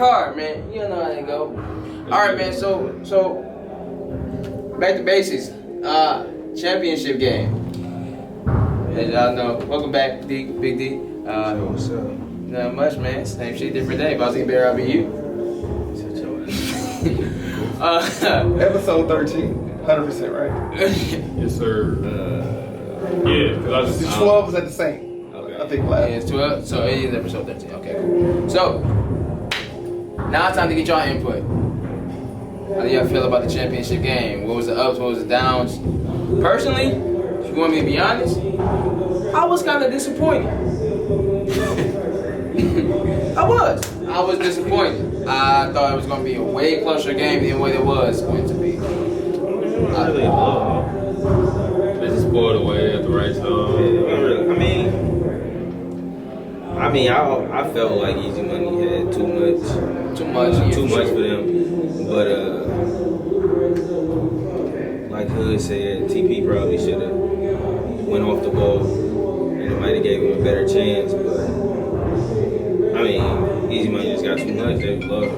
hard, man. You know how they go. All right, man. So back to basics. Championship game. As y'all know, welcome back, D, Big D. What's up? Not much, man. Same shit, different day. About to get better, I'll be you. Episode 13, 100% right. Yes, sir. Yeah, because I just 12 was at the same. Okay. I think last. Yeah, it's 12, so it is episode 13. Okay, cool. So, now it's time to get y'all input. How do y'all feel about the championship game? What was the ups, what was the downs? Personally, if you want me to be honest, I was kind of disappointed. I was disappointed. I thought it was going to be a way closer game than what it was going to be. really low. They just spoiled away at the right time. I felt like Easy Money had too much for them. But like Hood said, TP probably should have went off the ball, and it might have gave him a better chance. But I mean, Easy Money just got too much. They love him.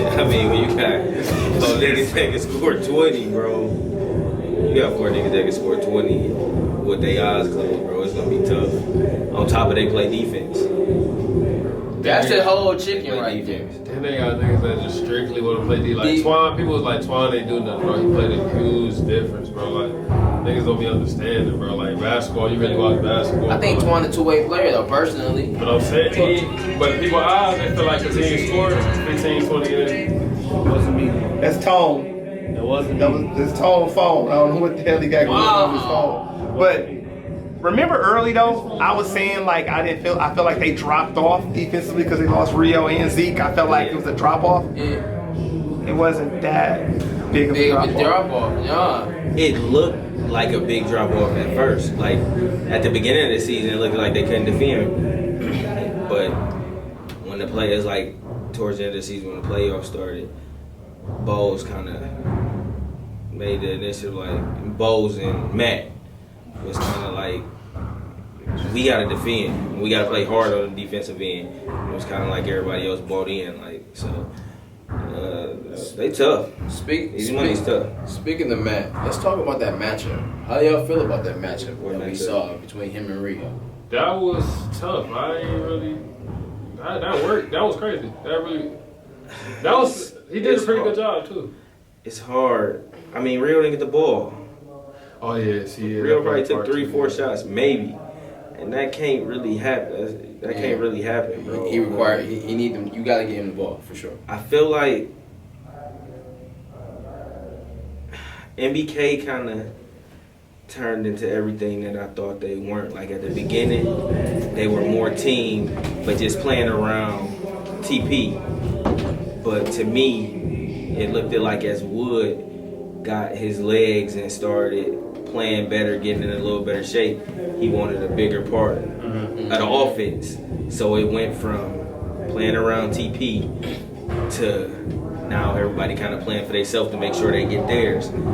I mean, when you got niggas that can score 20, bro. You got 4 niggas that can score 20 with their eyes closed, bro. It's gonna be tough. On top of they play defense. That's the whole chicken right there. And they got niggas that just strictly want to play D. Like Twan, people was like Twan, they do nothing, bro. He played a huge difference, bro. Like niggas don't be understanding, bro. Like basketball, you really watch basketball. I think Twan a two-way player though, personally. But I'm saying, but people eyes, they feel like because he ain't scored 15, 20 games. Wasn't me. That's Tone. It wasn't. That was his Tone phone. I don't know what the hell he got going on with his phone. But remember early though, I was saying like I felt like they dropped off defensively because they lost Rio and Zeke. I felt like it was a drop off. Yeah. It wasn't that big of a drop off. Yeah. It looked like a big drop off at first. Like at the beginning of the season, it looked like they couldn't defend. But when the players like towards the end of the season, when the playoffs started, Bowles kind of made the initiative. Like Bowles and Matt was kind of like, we gotta defend. We gotta play hard on the defensive end. It was kind of like everybody else bought in. Like so, they tough. Money's tough. Speaking of Matt, let's talk about that matchup. How do y'all feel about that matchup that we saw between him and Rio? That was tough. I ain't really. That worked. That was crazy. He did a pretty good job too. It's hard. I mean, Rio didn't get the ball. Oh yes, he is. Rio probably took 3-4 shots, maybe, and that can't really happen. That can't really happen, bro. He need them. You gotta get him the ball for sure. I feel like MBK kind of turned into everything that I thought they weren't. Like at the beginning, they were more team, but just playing around TP. But to me, it looked like as Wood got his legs and started playing better, getting in a little better shape, he wanted a bigger part of the offense. So it went from playing around TP to now everybody kind of playing for themselves to make sure they get theirs. And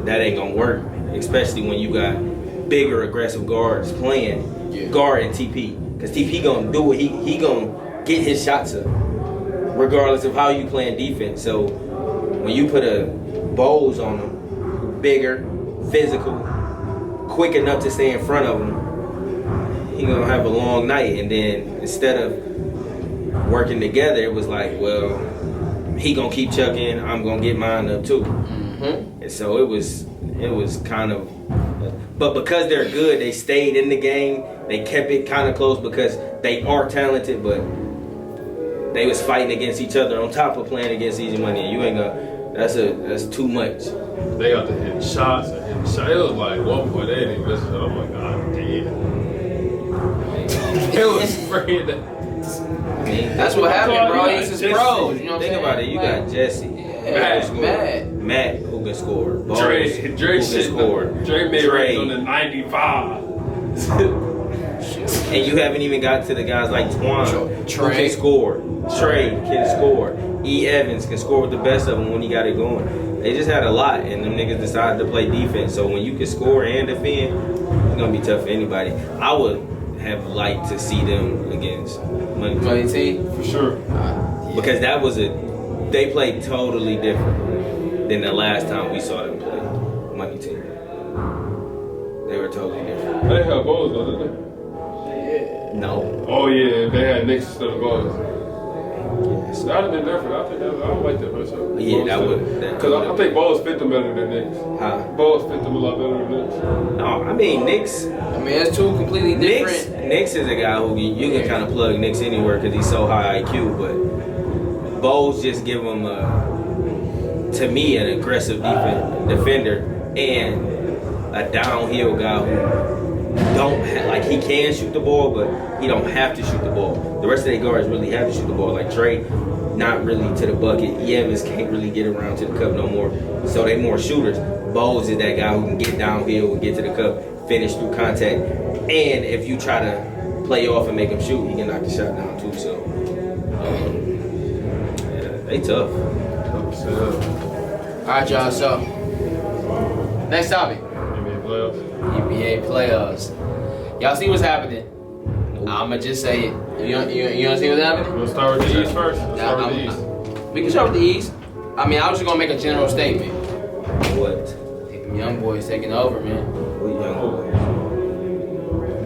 that ain't gonna work, especially when you got bigger, aggressive guards playing guard and TP. Because TP gonna do it, he gonna get his shots up, regardless of how you playing defense. So when you put a Bowles on him, bigger, physical, quick enough to stay in front of him, he gonna have a long night. And then instead of working together, it was like, well, he gonna keep chucking, I'm gonna get mine up too. And so it was kind of, but because they're good, they stayed in the game. They kept it kind of close because they are talented, but they was fighting against each other on top of playing against Easy Money. And you ain't gonna. That's too much. They got to hit shots and hitting shots. It was like 1 point. They didn't even miss it. I'm like, God damn. It was spraying that. That's what happened, bro. He's just pros. You know what I'm saying? Think about it. You got Jesse. Matt, who can score. Dre who can score. Dre made right on the 95. And you haven't even got to the guys like Twan, who can score. Trey can score. E. Evans can score with the best of them when he got it going. They just had a lot, and them niggas decided to play defense. So when you can score and defend, it's gonna be tough for anybody. I would have liked to see them against Money Team For sure. because that was they played totally different than the last time we saw them play Money Team. They were totally different. They had balls though, didn't they? No. Oh yeah, they had Knicks instead of balls. Yes. That'd have been different. I think I don't like that myself. Yeah, that would. Because I think balls fit them better than Knicks. Huh? Balls fit them a lot better than Knicks. No, I mean Knicks. I mean, it's two completely different. Knicks is a guy who you can kind of plug Knicks anywhere because he's so high IQ, but Bowles just give him to me an aggressive defender and a downhill guy who he can shoot the ball, but he don't have to shoot the ball. The rest of their guards really have to shoot the ball. Like Trey, not really to the bucket. Evans can't really get around to the cup no more. So they more shooters. Bowles is that guy who can get downhill and get to the cup, finish through contact. And if you try to play off and make him shoot, he can knock the shot down too. So they tough. All right, y'all. So next topic. NBA playoffs. NBA playoffs. Y'all see what's happening? I'ma just say it. You don't see what's happening? We'll start with the East first. Let's start with the East. We can start with the East. I mean, I was just gonna make a general statement. What? Them young boys taking over, man. What young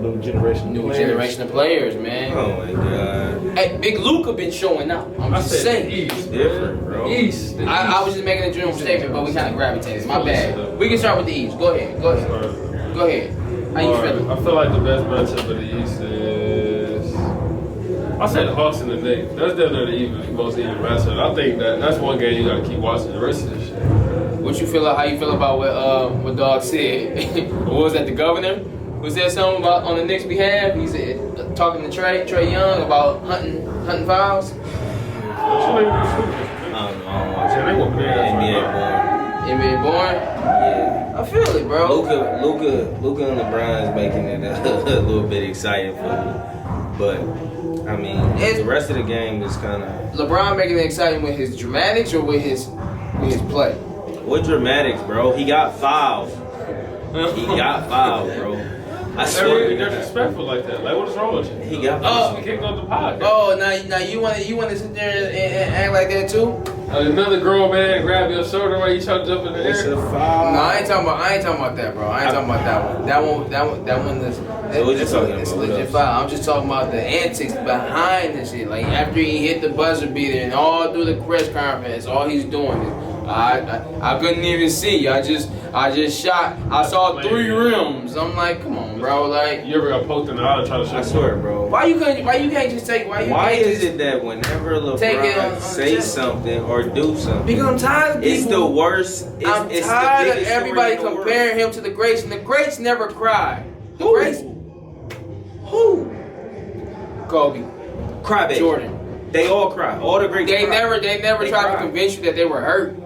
New generation of players, man. Oh my god. Hey, Big Luka been showing out. I'm just saying. East. Different, bro. East. I was just making a general statement, but we kind of gravitated. My bad. We can start with the East. Go ahead. Go ahead. How you feeling? I feel like the best matchup of the East is I said the Hawks and the Knicks. That's definitely the most even matchup. I think that's one game you gotta keep watching. The rest of this shit. What you feel? How you feel about what Dog said? What was that? The governor? Was there something about on the Knicks' behalf? He said talking to Trey Young about hunting fouls. I don't watch it. NBA born. Yeah. I feel it, bro. Luka and LeBron is making it a little bit exciting for me. But I mean, the rest of the game is kind of LeBron making it exciting with his dramatics or with his play. What dramatics, bro? He got fouled. Bro. I swear. They're disrespectful like that. Like, what is wrong with you? He got fouled. He kicked off the podcast. Oh, now you want to sit there and act like that too? Another grown man grab your shoulder while you try to jump in the It's air. a foul. No, I ain't talking about that, bro. I ain't talking about that one. That one is. So what you talking It's a about? legit foul. I'm just talking about the antics behind this shit. Like after he hit the buzzer beater and all through the press conference, all he's doing is I couldn't even see. I just shot. I saw 3 rims. I'm like, come on, bro. Like You ever got poked in the eye and try to shoot? I swear, bro. why you can't just take? Why is it that whenever LeBron says something or do something, Because I'm tired of people. it's the worst. I'm It's tired the of biggest everybody story in the comparing him to the greats, and the greats never cry. The Who? greats, who? Kobe, Crybaby. Jordan. They all cry. All the greats. They cry. never They tried to cry. convince you that they were hurt.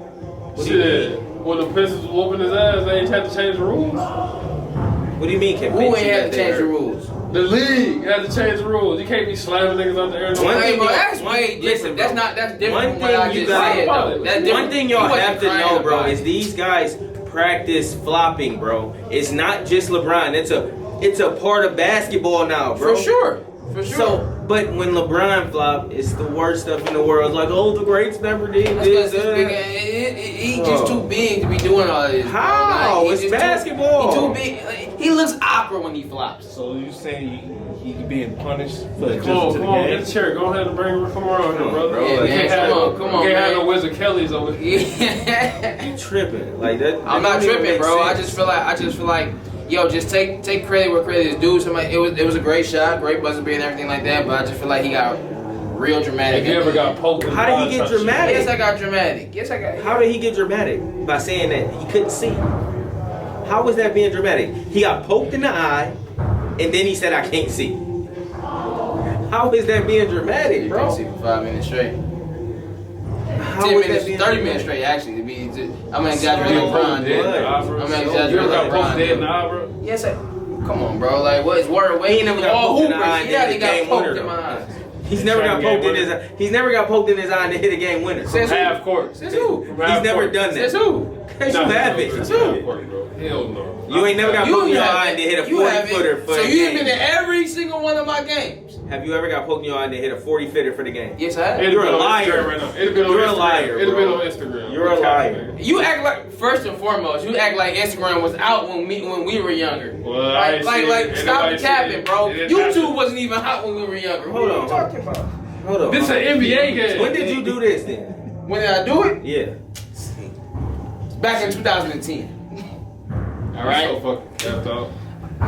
Shit. When the Pistons was whooping his ass, they ain't had to change the rules. What do you mean? Who ain't had to change the rules? The league had to change the rules. You can't be slamming niggas out the air. One thing, Bro, that's one- way different. listen, That's bro. not. That's different One from what I thing you just got- said. Though. That's different. One thing You y'all wasn't have to crying know, bro, about is it. these guys practice flopping, bro. It's not just LeBron. It's a part of basketball now, bro. For sure. So, but when LeBron flop, it's the worst stuff in the world. It's like, oh, the greats never did That's this. because he's just too big to be doing all this. bro. How? Like, It's he's just basketball. He's too big. Like, he looks awkward when he flops. So you saying he being punished for Come adjusting on, to come the on, game? get a chair. Go ahead and bring him from around here, brother. bro. Yeah, You man, can't have come on, you can't have man. no Wizard Kellys over here. Yeah. You tripping like that? I'm not that don't even tripping, make bro. sense. I just feel like, yo, just take credit where credit is due. Somebody, it was a great shot, great buzzer beat and everything like that. But I just feel like he got real dramatic. If you ever got poked in the How did he eye, get try to shoot. dramatic? Yes, I got dramatic. Yes, I got. How did he get dramatic? By saying that he couldn't see. How was that being dramatic? He got poked in the eye, and then he said, I can't see. How is that being dramatic, You bro? can see for 5 minutes straight. How 10 is that minutes, 30 being minutes dramatic? straight, actually. I'm gonna exaggerate You ever got LeBron. poked dead in the eye, bro? I'm gonna You exaggerate ever got poked LeBron. dead in the eye, bro? Yes, come on, bro. Like, what is Warren Wade? He never got poked in the eye and Yeah, then he the got game poked winner, in my though. eyes. He's never got poked in his eye. He's never got poked in his eye and hit a game winner. Says who? Half court. Says who? He's never done that. Says who? Cause you have it. Says who? Hell no. You ain't never got poked in your eye and then hit a 40-footer for So the you game. have been to every single one of my games. Have you ever got poked in your eye and then hit a 40-footer for the game? Yes, I have. It'd You're been a on liar. Instagram right now. It'd been on You're a Instagram. liar, It'd been bro. on Instagram. You're a liar. You act like, first and foremost, you act like Instagram was out when we were younger. Well, I Like, stop the capping, bro. It YouTube happened. wasn't even hot when we were younger. Hold What are on. you talking about? Hold on. This is an NBA game. When did you do this then? When did I do it? Yeah. Back in 2010. All So right. fucking capped out.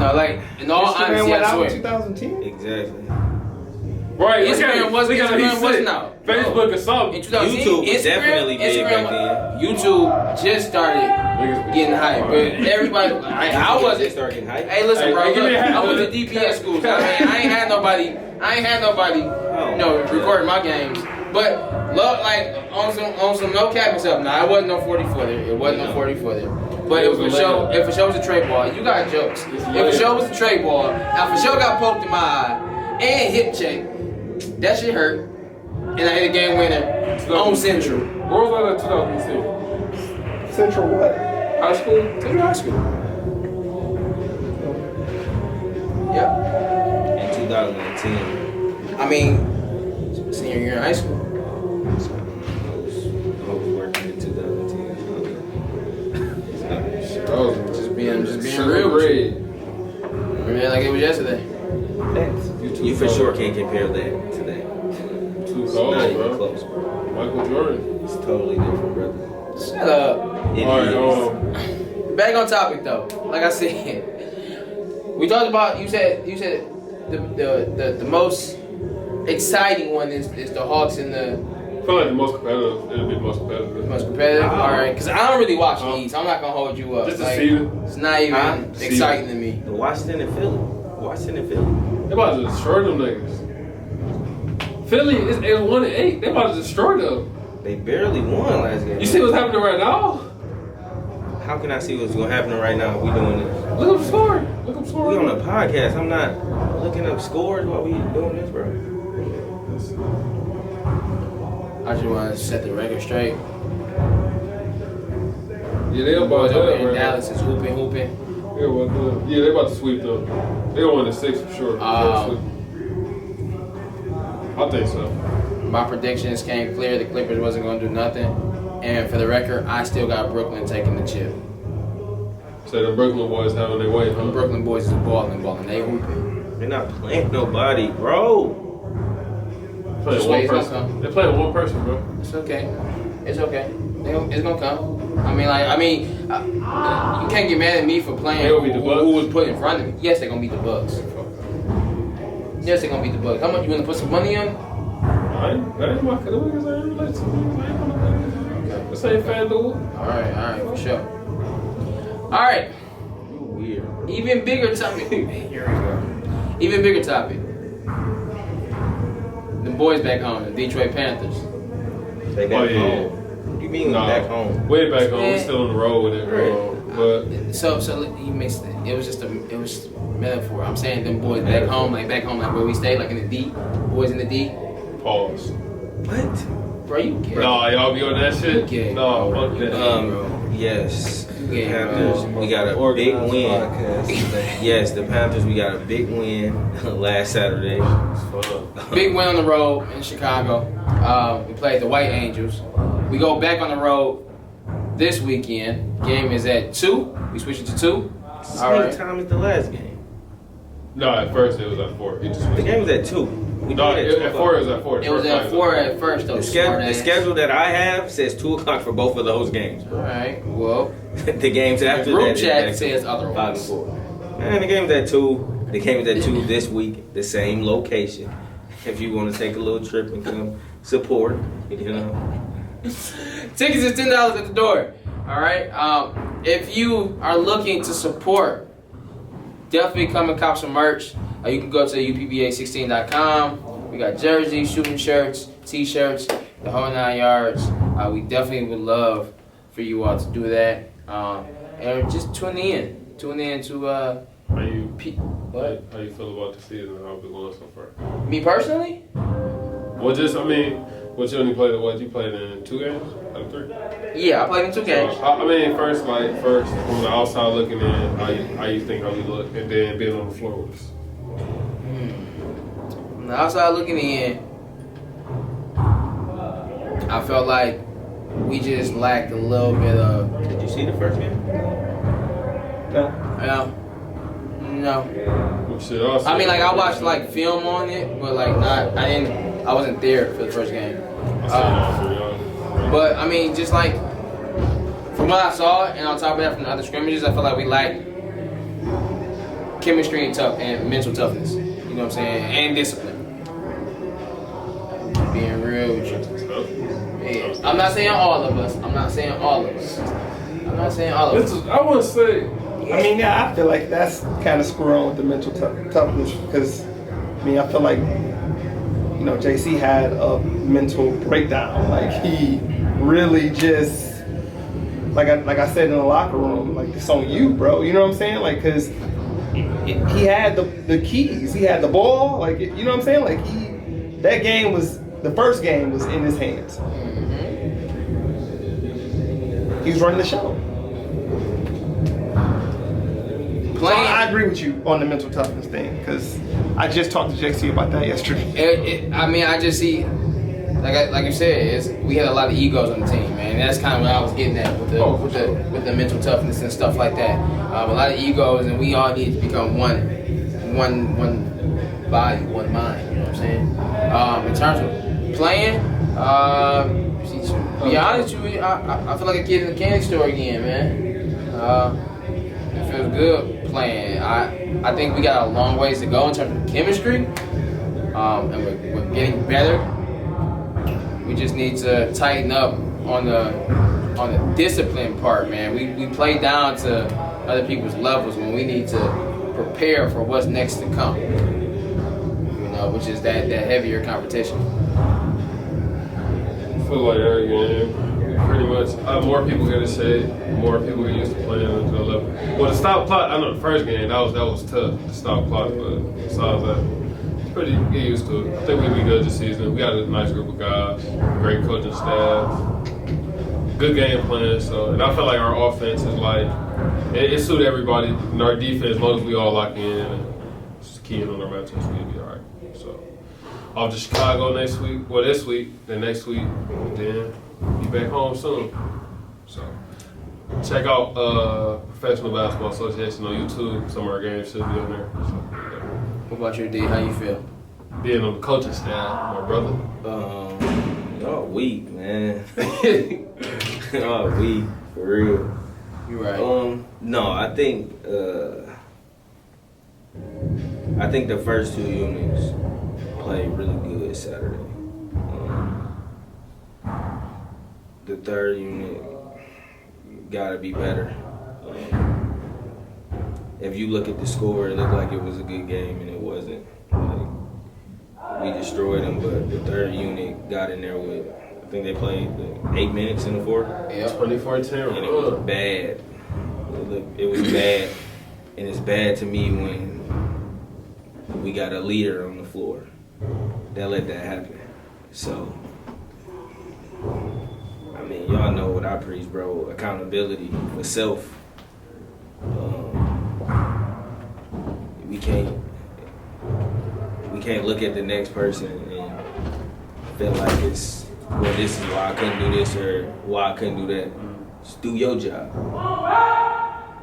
No, like in all Instagram honesty, went I out in swear. 2010. Exactly. Right. Instagram wasn't out. Facebook or In something. 2010, YouTube was Instagram, definitely big back then. YouTube just started getting hype, but everybody, I They wasn't. start getting hype. Hey, listen, Hey, bro. give me Look, a hand. I went to DPS schools. I ain't had nobody, recording my games. But look, like on some no capping stuff. Nah, it wasn't no 40-footer. It wasn't no 40-footer. But it was for sure. If for sure was a tray ball, you got jokes. If for sure was a tray ball, I for sure got poked in my eye and hip check. That shit hurt. And I hit a game winner on Central. Where was that in 2010? Central what? High school? Central High School. Yep. In 2010. I mean, senior year in high school. I was working in 2010. Just being real with you. Man, like it was yesterday. You for sure can't compare that to that. Too It's cold, not even bro. close, bro. Michael Jordan. It's totally different, brother. Shut up. It All is. right, Back on topic though. Like I said, we talked about. You said the most exciting one is the Hawks and the I feel like the most competitive. It'll be the most competitive. most competitive. All right, because I don't really watch the East. I'm not gonna hold you up. Just to Like, see it. it's not even See exciting to me. The Washington and Philly. Washington and Philly. They about to destroy them niggas. Philly is 1-8. They about to destroy them. They barely won last game. You see what's happening right now? How can I see what's going to happen right now? We doing this. Look up score. Look up We score. on a podcast. I'm not looking up scores while we doing this, bro. I just want to set the record straight. Yeah, they about Boys to over do in right now. Dallas is hooping. Yeah, they about to sweep them. They gonna win the 6 for sure. I think so. My predictions came clear. The Clippers wasn't going to do nothing. And for the record, I still got Brooklyn taking the chip. So the Brooklyn boys having their way, huh? The Brooklyn boys is balling. They hooping. They're not playing nobody, bro. Playing Just one wait, it's gonna person. come. They're playing one person, bro. It's okay. It's okay. It's gonna come. You can't get mad at me for playing They gonna beat the Bucks? who was put in front of me. Yes, they're gonna beat the Bucks. Yes, they're gonna beat the Bucks. How much you wanna put some money on? That ain't my niggas ain't related to me. This ain't FanDuel. All right, for sure. All right. You weird. Even bigger topic. Here we go. Even bigger topic. The boys back home, the Detroit Panthers. They back Oh, yeah. home. What do you mean back home? Way back home. Man. We still on the road with it, bro. But So you mixed it. It was just a metaphor. I'm saying them boys back home like where we stay, like in the D. Boys in the D. pause. What? Bro, you gay. Nah, y'all be on that shit? Okay. No, fuck that. Yes. Yeah, Panthers, bro. we got a big win. Yes, the Panthers, we got a big win last Saturday. Big win on the road in Chicago. We played the White Angels. We go back on the road this weekend. Game is at 2. We switch it to 2. Same All right. time as the last game. No, at first it was at 4. He just The game was at 2. We No, did it at 4 it was at 4. It was at 4 at first, though. The smart ass. schedule that I have says 2 o'clock for both of those games. All right. Well, The games the after group that chat is says 5 and otherwise. 4. Man, the game's at 2. The game is at 2 this week, the same location. If you want to take a little trip and come support, you know. Tickets is $10 at the door. All right. If you are looking to support, definitely come and cop some merch. You can go to UPBA16.com. We got jerseys, shooting shirts, t-shirts, the whole 9 yards. We definitely would love for you all to do that. And just tune in to Are you What? How you feel about the season? How's it going so far? Me personally? Well, what you only played? What you played in 2 games out of 3? Yeah, I played in 2 games. First from the outside looking in, how you think how we look, and then being on the floor with us. From the outside looking in, I felt like we just lacked a little bit of. Did you see the first game? No. No. I mean, like I watched like film on it, but like not. I wasn't there for the first game. But I mean, just like from what I saw, and on top of that, from the other scrimmages, I felt like we lacked chemistry and mental toughness. You know what I'm saying? And discipline. Being real with you. Yeah. I'm not saying all of us. I want to say. I mean, yeah, I feel like that's kind of screw on with the mental toughness because, I mean, I feel like, you know, JC had a mental breakdown. Like he really just, like I said in the locker room, like it's on you, bro. You know what I'm saying? Like, cause he had the keys, he had the ball. Like, you know what I'm saying? Like the first game was in his hands. He was running the show. So I agree with you on the mental toughness thing because I just talked to JC about that yesterday. I just see, like you said, we had a lot of egos on the team, man. And that's kind of what I was getting at with the mental toughness and stuff like that. A lot of egos, and we all need to become one body, one mind. You know what I'm saying? In terms of playing, to be honest with you, I feel like a kid in the candy store again, man. It feels good playing. I think we got a long ways to go in terms of chemistry, and we're getting better. We just need to tighten up on the discipline part, man. We play down to other people's levels when we need to prepare for what's next to come. You know, which is that heavier competition. I feel like every game, pretty much, more people get a shade, more people get used to playing at the level. Well, the stop clock, I know the first game, that was tough, the stop clock, but besides that, it's pretty, get used to it. I think we'll be good this season. We got a nice group of guys, great coaching staff, good game plan, so, and I feel like our offense is like, it suits everybody, and our defense, as long as we all lock in and just key in on our matchups, we'll be all right, so. Off to Chicago this week, then next week, then be back home soon. So check out Professional Basketball Association on YouTube. Some of our games should be on there. So, yeah. What about your D? How you feel? Being on the coaching staff, my brother. Y'all weak, man. Y'all weak, for real. You right. No, I think the first 2 units played really good Saturday. The third unit gotta be better. If you look at the score, it looked like it was a good game, and it wasn't. Like, we destroyed them, but the third unit got in there with, I think they played 8 minutes in the fourth. Yeah, 24-10. And it was bad. It was bad, and it's bad to me when we got a leader on the floor that let that happen. So, I mean, y'all know what I preach, bro. Accountability for self. We can't look at the next person and feel like this is why I couldn't do this or why I couldn't do that. Just do your job,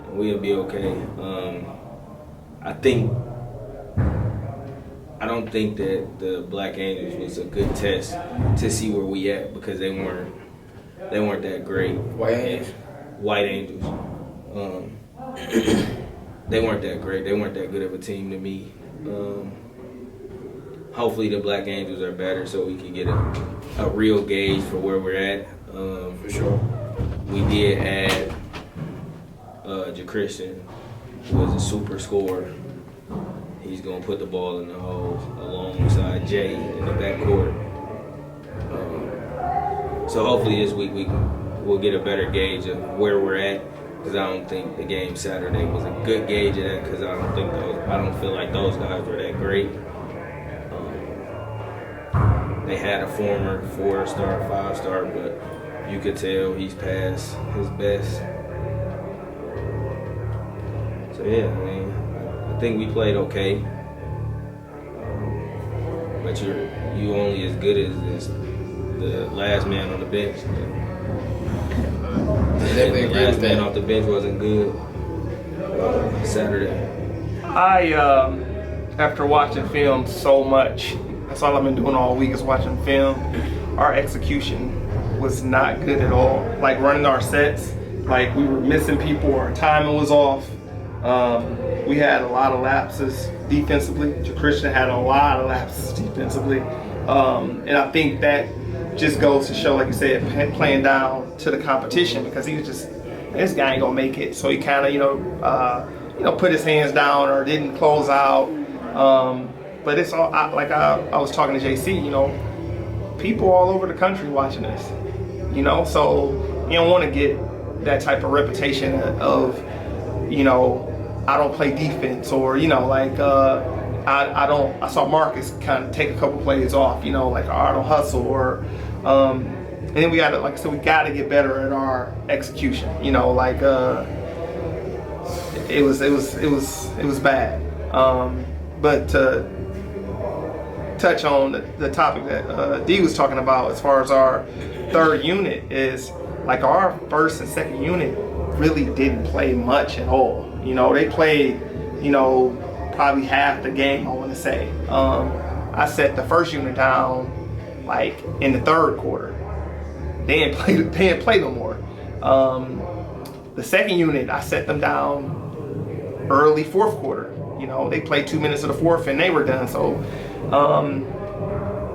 and we'll be okay. I don't think that the Black Angels was a good test to see where we at because they weren't that great. White Angels. They weren't that great. They weren't that good of a team to me. Hopefully the Black Angels are better so we can get a real gauge for where we're at. for sure. We did add JaChristian, who is a super scorer. He's going to put the ball in the hole alongside Jay in the backcourt. So hopefully this week we'll get a better gauge of where we're at. because I don't think the game Saturday was a good gauge of that, because I don't feel like those guys were that great. They had a former 4-star, 5-star, but you could tell he's past his best. So yeah, I mean, I think we played okay. But you only as good as the last man on the bench. The last man off the bench wasn't good Saturday. After watching film so much, that's all I've been doing all week is watching film. Our execution was not good at all. Like running our sets, like we were missing people, our timing was off. We had a lot of lapses defensively. Christian had a lot of lapses defensively. And I think that just goes to show, like you said, playing down to the competition, because he was just, this guy ain't gonna make it. So he kind of, put his hands down or didn't close out. But it's all, I was talking to JC, people all over the country watching this, so you don't want to get that type of reputation of, I don't play defense, or, I saw Marcus kind of take a couple plays off, I don't hustle, or, and then we got to, like I said, we got to get better at our execution, it was bad. But to touch on the topic that D was talking about, as far as our third unit, is like our first and second unit really didn't play much at all. They played, probably half the game, I want to say. I set the first unit down like in the third quarter. They didn't play no more. The second unit, I set them down early fourth quarter. They played 2 minutes of the fourth and they were done. So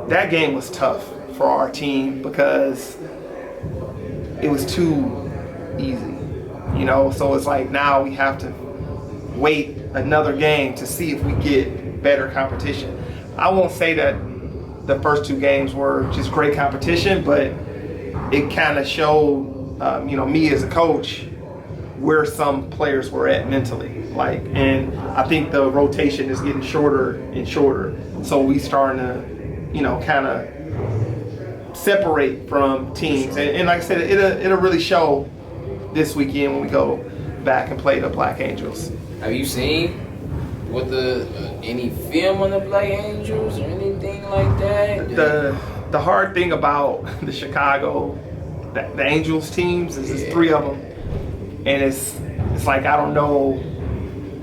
that game was tough for our team because it was too easy. So it's like now we have to wait another game to see if we get better competition. I won't say that the first two games were just great competition, but it kind of showed, me as a coach, where some players were at mentally. And I think the rotation is getting shorter and shorter. So we starting to, kind of separate from teams. And like I said, it'll really show this weekend when we go back and play the Black Angels. Have you seen any film on the Black Angels or anything like that? The hard thing about the Chicago, the Angels teams is there's three of them, and it's like I don't know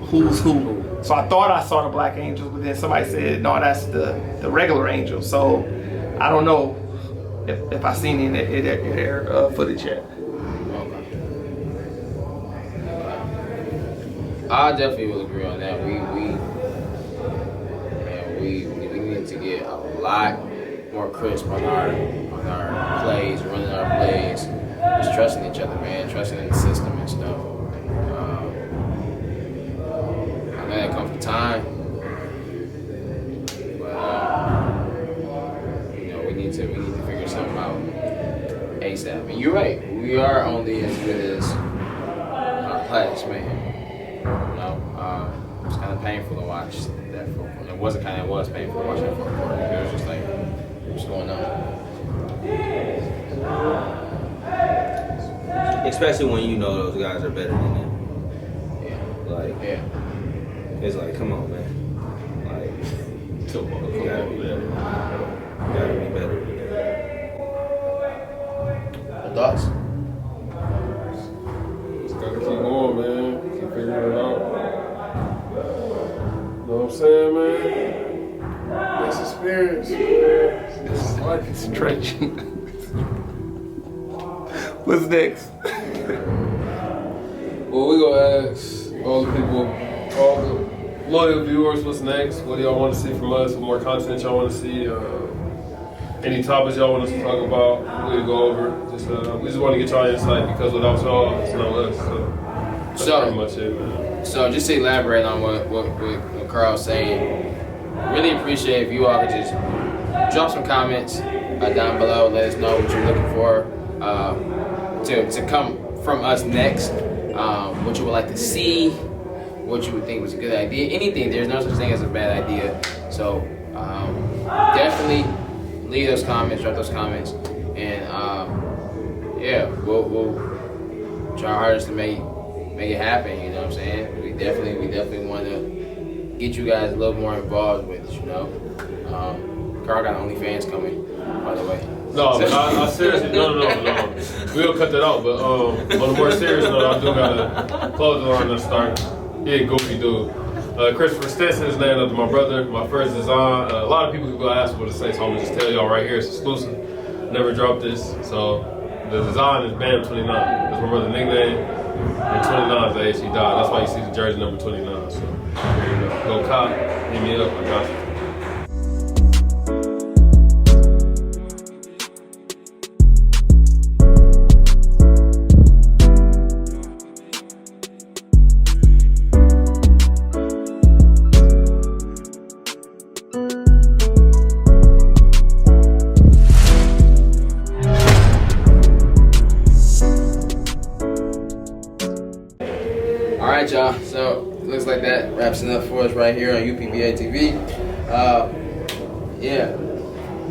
who's who. So I thought I saw the Black Angels, but then somebody said no, that's the regular Angels. So I don't know if I seen any of their footage yet. I definitely will agree on that. We need to get a lot more crisp on our plays, running our plays, just trusting each other, man, trusting in the system and stuff. I know that comes with time, but we need to figure something out ASAP. And you're right, we are only as good as our class, man. It was kind of painful to watch that fourth quarter. It was painful to watch that fourth quarter. It was just like, what's going on? Especially when you know those guys are better than them. Yeah. It's like, come on, man. You gotta be better. You gotta be better than that. Thoughts? Just gotta keep going, man. Keep figuring it out. Know what I'm saying, man? That's experience, man. It's life. It's stretching. What's next? Well, we gonna ask all the loyal viewers, what's next? What do y'all want to see from us? What more content y'all want to see? Any topics y'all want us to talk about? We'll go over. We just want to get y'all insight, because without y'all, it's not us. So that's pretty much it, man. So just to elaborate on what Carl's saying, really appreciate if you all could just drop some comments down below. Let us know what you're looking for to come from us next. what you would like to see, what you would think was a good idea, anything. There's no such thing as a bad idea. So definitely leave those comments, drop those comments, and yeah, we'll try our hardest to make it happen. You know what I'm saying? We definitely want to get you guys a little more involved with it. You know, Carl got OnlyFans coming, by the way. No, but I seriously, no. We'll cut that out. But on a more serious note, I do got a clothing line that's starting. He a goofy dude. Christopher Stetson is named after my brother. My first design. A lot of people could go ask what it says, so I'm gonna just tell y'all right here. It's exclusive. Never dropped this. So the design is Bam 29. That's my brother's nickname. And 29 is the age he died. That's why you see the jersey number 29. So there you go. Go cop. Hit me up. I got you. Alright, y'all, so it looks like that wraps it up for us right here on UPBA TV. Yeah.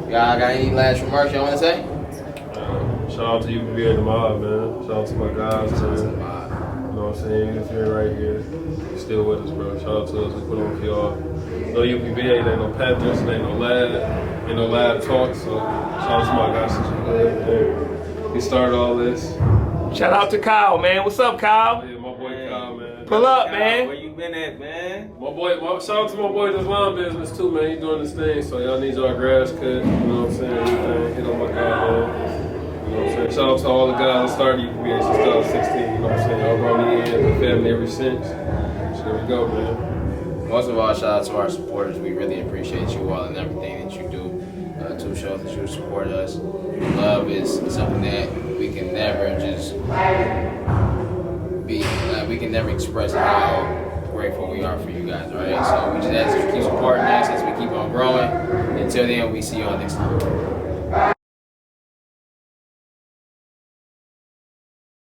Y'all got any last remarks y'all want to say? Shout out to UPBA and the mob, man. Shout out to my guys, man. You know what I'm saying? If you're right here, you're still with us, bro. Shout out to us. We put on for y'all. No UPBA, there ain't no Panthers, there ain't no lab, ain't no lab talk. So shout out to my guys since you he started all this. Shout out to Kyle, man. What's up, Kyle? Yeah, my boy Kyle, man. Pull up, man. Where you been at, man? Shout out to my boy that's line business too, man. He doing this thing, so y'all need y'all grass cut. You know what I'm saying? Everything. Hit on my guy, man. You know what I'm saying? Shout out to all the guys that started UPBA since 2016. You know what I'm saying? Y'all brought me in, the family ever since. So there we go, man. Most of all, shout out to our supporters. We really appreciate you all and everything that you do to show that you support us. Love is something that we can never just be, we can never express how grateful we are for you guys, right? So we just ask you to keep supporting us as we keep on growing. Until then, we see y'all next time.